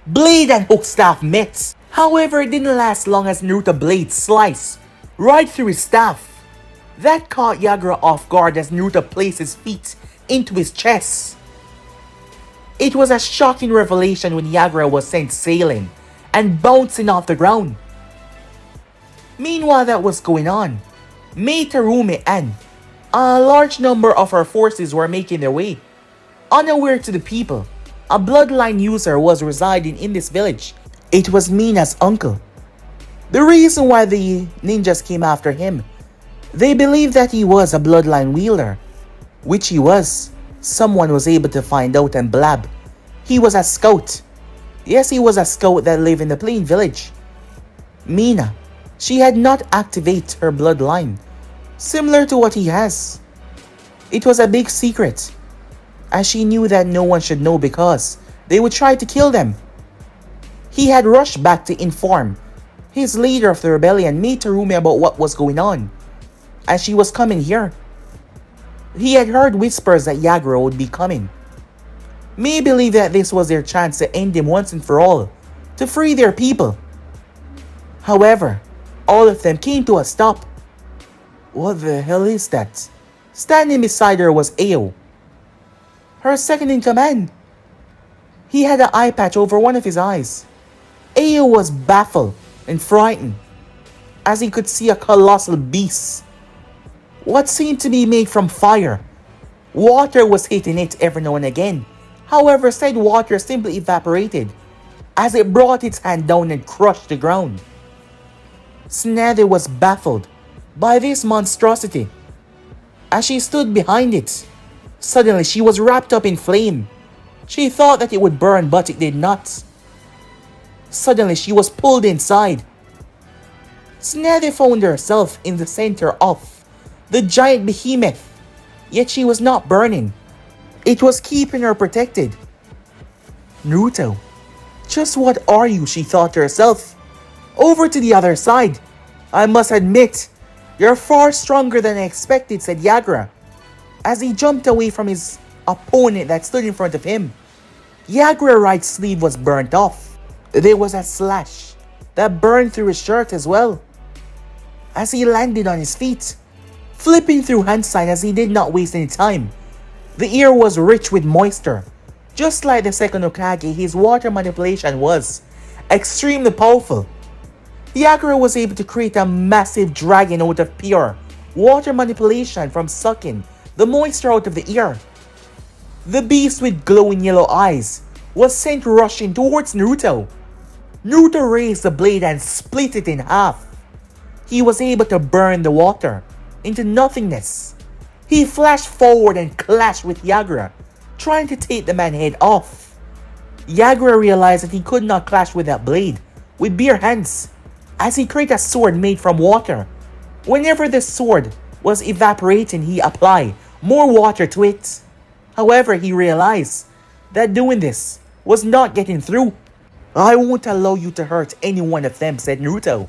Speaker 1: Blade and hook staff met. However, it didn't last long as Naruto's blade sliced right through his staff. That caught Yagura off guard as Naruto placed his feet into his chest. It was a shocking revelation when Yagura was sent sailing and bouncing off the ground. Meanwhile that was going on, Meitarumi and a large number of our forces were making their way. Unaware to the people, a bloodline user was residing in this village. It was Mina's uncle. The reason why the ninjas came after him, they believed that he was a bloodline wielder, which he was. Someone was able to find out and blab. He was a scout. Yes, he was a scout that lived in the plain village. Mina, she had not activated her bloodline, similar to what he has. It was a big secret, as she knew that no one should know because they would try to kill them. He had rushed back to inform his leader of the rebellion, Mito, about what was going on, as she was coming here. He had heard whispers that Yagura would be coming. May believed that this was their chance to end him once and for all, to free their people. However, all of them came to a stop. What the hell is that? Standing beside her was Ao, her second in command. He had an eye patch over one of his eyes. Ao was baffled and frightened, as he could see a colossal beast. What seemed to be made from fire. Water was hitting it every now and again. However, said water simply evaporated, as it brought its hand down and crushed the ground. Snather was baffled by this monstrosity. As she stood behind it, suddenly she was wrapped up in flame. She thought that it would burn, but it did not. Suddenly she was pulled inside. Snather found herself in the center of the giant behemoth, yet she was not burning. It was keeping her protected. Naruto, just what are you, she thought to herself. Over to the other side. I must admit, you're far stronger than I expected, said Yagura, as he jumped away from his opponent that stood in front of him. Yagura's right sleeve was burnt off. There was a slash that burned through his shirt as well. As he landed on his feet, flipping through hand sign as he did not waste any time. The air was rich with moisture. Just like the second Hokage, his water manipulation was extremely powerful. Yagura was able to create a massive dragon out of pure water manipulation from sucking the moisture out of the air. The beast with glowing yellow eyes was sent rushing towards Naruto. Naruto raised the blade and split it in half. He was able to burn the water into nothingness. He flashed forward and clashed with Yagura, trying to take the man's head off. Yagura realized that he could not clash with that blade with bare hands, as he created a sword made from water. Whenever the sword was evaporating, he applied more water to it. However, he realized that doing this was not getting through. I won't allow you to hurt any one of them, said Naruto.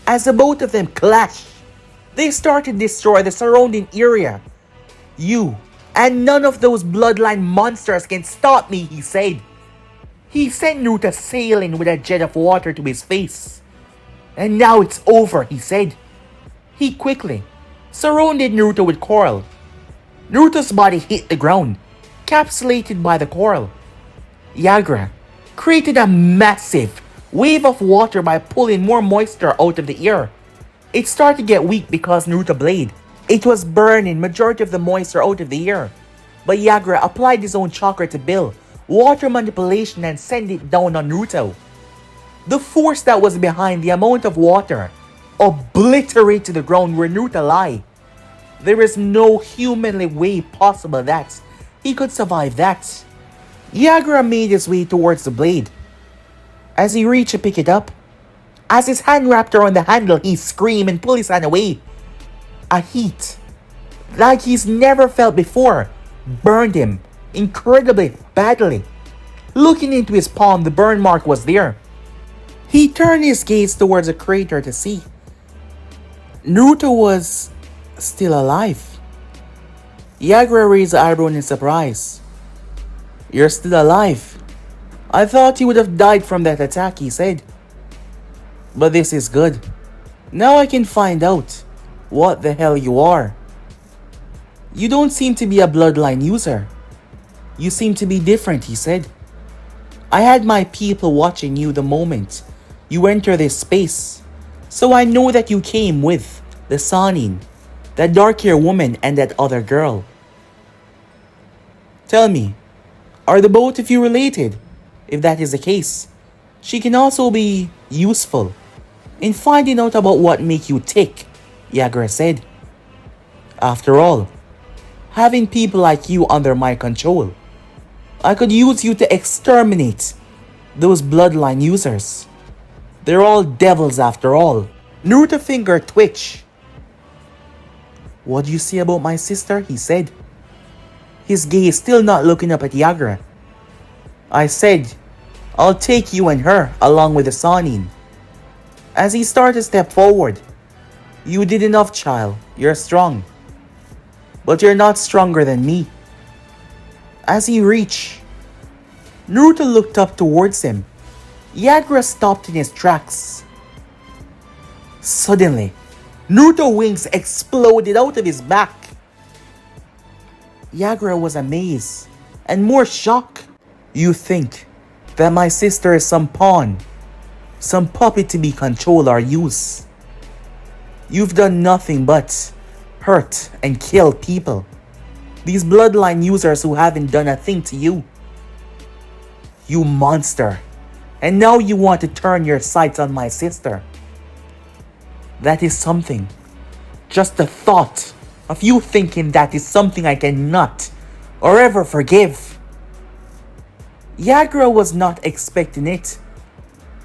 Speaker 1: As the both of them clashed, they started to destroy the surrounding area. You and none of those bloodline monsters can stop me, he said. He sent Naruto sailing with a jet of water to his face. And now it's over, he said. He quickly surrounded Naruto with coral. Naruto's body hit the ground, encapsulated by the coral. Yagura created a massive wave of water by pulling more moisture out of the air. It started to get weak because Naruto's blade, it was burning majority of the moisture out of the air. But Yagura applied his own chakra to build water manipulation and send it down on Naruto. The force that was behind the amount of water obliterated the ground where Naruto lay. There is no humanly way possible that he could survive that. Yagura made his way towards the blade. As he reached to pick it up, as his hand wrapped around the handle, he screamed and pulled his hand away. A heat, like he's never felt before, burned him incredibly badly. Looking into his palm, the burn mark was there. He turned his gaze towards a crater to see. Naruto was still alive. Yagura raised an eyebrow in surprise. You're still alive? I thought you would have died from that attack, he said. But this is good. Now I can find out what the hell you are. You don't seem to be a bloodline user. You seem to be different, he said. I had my people watching you the moment you enter this space, so I know that you came with the Sanin, that dark-haired woman, and that other girl. Tell me, are the both of you related? If that is the case, she can also be useful in finding out about what make you tick, Yagura said. After all, Having people like you under my control, I could use you to exterminate those bloodline users. They're all devils after all. Naruto's finger twitched. What do you say about my sister? He said. His gaze still not looking up at Yagura. I said, I'll take you and her along with the Sanin. As he started to step forward, you did enough, child. You're strong. But you're not stronger than me. As he reached, Naruto looked up towards him. Yagura stopped in his tracks. Suddenly, Naruto's wings exploded out of his back. Yagura was amazed and more shocked. You think that my sister is some pawn, some puppet to be controlled or used. You've done nothing but hurt and kill people. These bloodline users who haven't done a thing to you. You monster. And now you want to turn your sights on my sister. That is something. Just the thought of you thinking that is something I cannot or ever forgive. Yagura was not expecting it.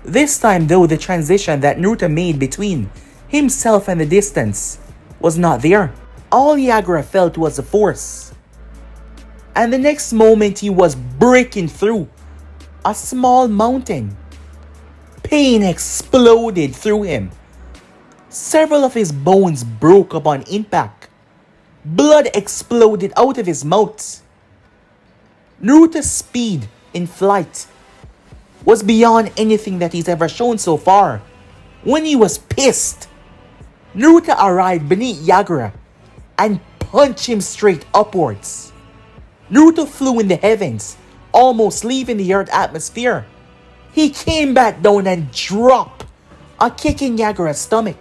Speaker 1: This time though, the transition that Naruto made between himself and the distance was not there. All Yagura felt was a force. And the next moment he was breaking through a small mountain. Pain exploded through him. Several of his bones broke upon impact. Blood exploded out of his mouth. Naruto's speed in flight was beyond anything that he's ever shown so far. When he was pissed, Naruto arrived beneath Yagura and punched him straight upwards. Naruto flew in the heavens, almost leaving the earth atmosphere. He came back down and dropped a kick in Yagura's stomach.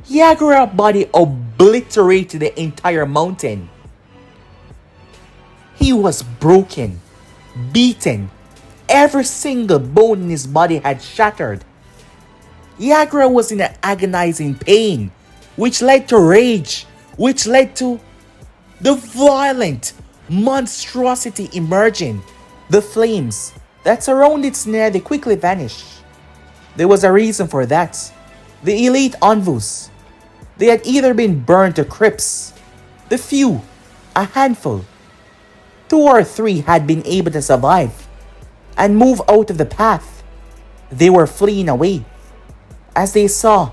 Speaker 1: Yagura's body obliterated the entire mountain. He was broken, beaten. Every single bone in his body had shattered. Yagura was in an agonizing pain, which led to rage, which led to the violent monstrosity emerging. The flames that surrounded Tsunade quickly vanished. There was a reason for that. The elite envoys, they had either been burned to crisps. The few, a handful, 2 or 3 had been able to survive and move out of the path. They were fleeing away. As they saw,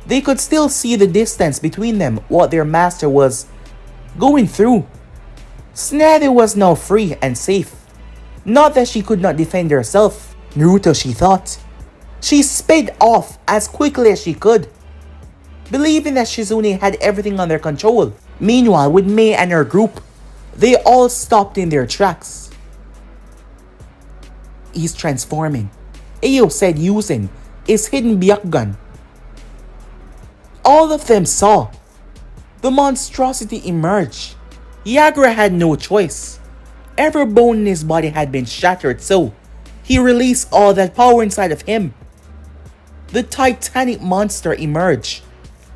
Speaker 1: they could still see the distance between them, what their master was going through. Tsunade was now free and safe. Not that she could not defend herself. Naruto, she thought. She sped off as quickly as she could, believing that Shizune had everything under control. Meanwhile, with Mei and her group, they all stopped in their tracks. He's transforming, Ayo said, using his hidden Byakugan. All of them saw the monstrosity emerge. Yagura had no choice. Every bone in his body had been shattered, so he released all that power inside of him. The titanic monster emerged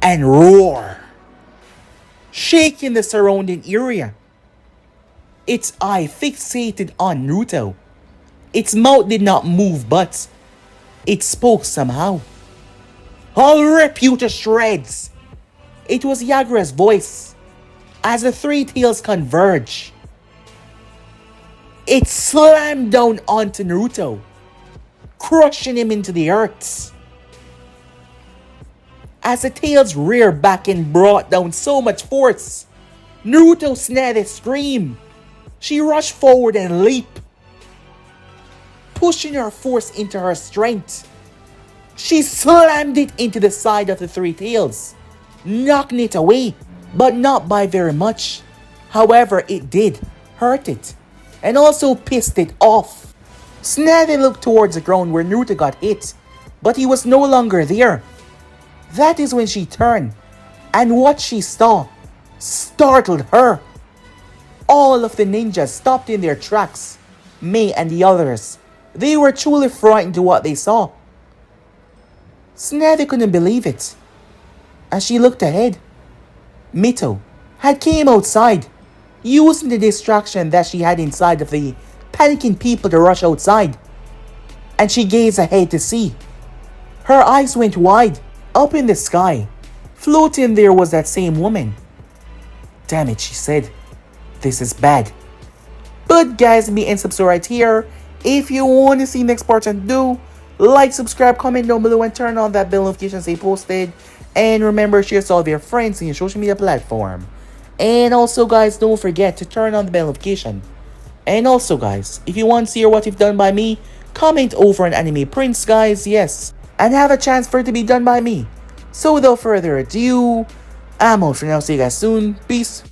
Speaker 1: and roared, shaking the surrounding area. Its eye fixated on Naruto. Its mouth did not move, but it spoke somehow. I'll rip you to shreds. It was Yagura's voice. As the 3 tails converged, it slammed down onto Naruto, crushing him into the earth. As the tails reared back and brought down so much force, Naruto snared a scream. She rushed forward and leaped, pushing her force into her strength. She slammed it into the side of the 3 tails, knocking it away, but not by very much. However, it did hurt it, and also pissed it off. Tsunade looked towards the ground where Naruto got hit, but he was no longer there. That is when she turned, and what she saw startled her. All of the ninjas stopped in their tracks. Mei and the others, they were truly frightened to what they saw. Tsunade couldn't believe it. As she looked ahead, Mito had came outside, using the distraction that she had inside of the panicking people to rush outside. And she gazed ahead to see. Her eyes went wide, up in the sky. Floating there was that same woman. Damn it, she said. This is bad. But guys, me and subscribe right here. If you want to see next part and do, like, subscribe, comment down below, and turn on that bell notification say posted. And remember, share to all of your friends in your social media platform. And also guys, don't forget to turn on the bell notification. And also guys, if you want to see what you've done by me, comment over an anime prince guys, yes. And have a chance for it to be done by me. So without further ado, I'm out for now. See you guys soon. Peace.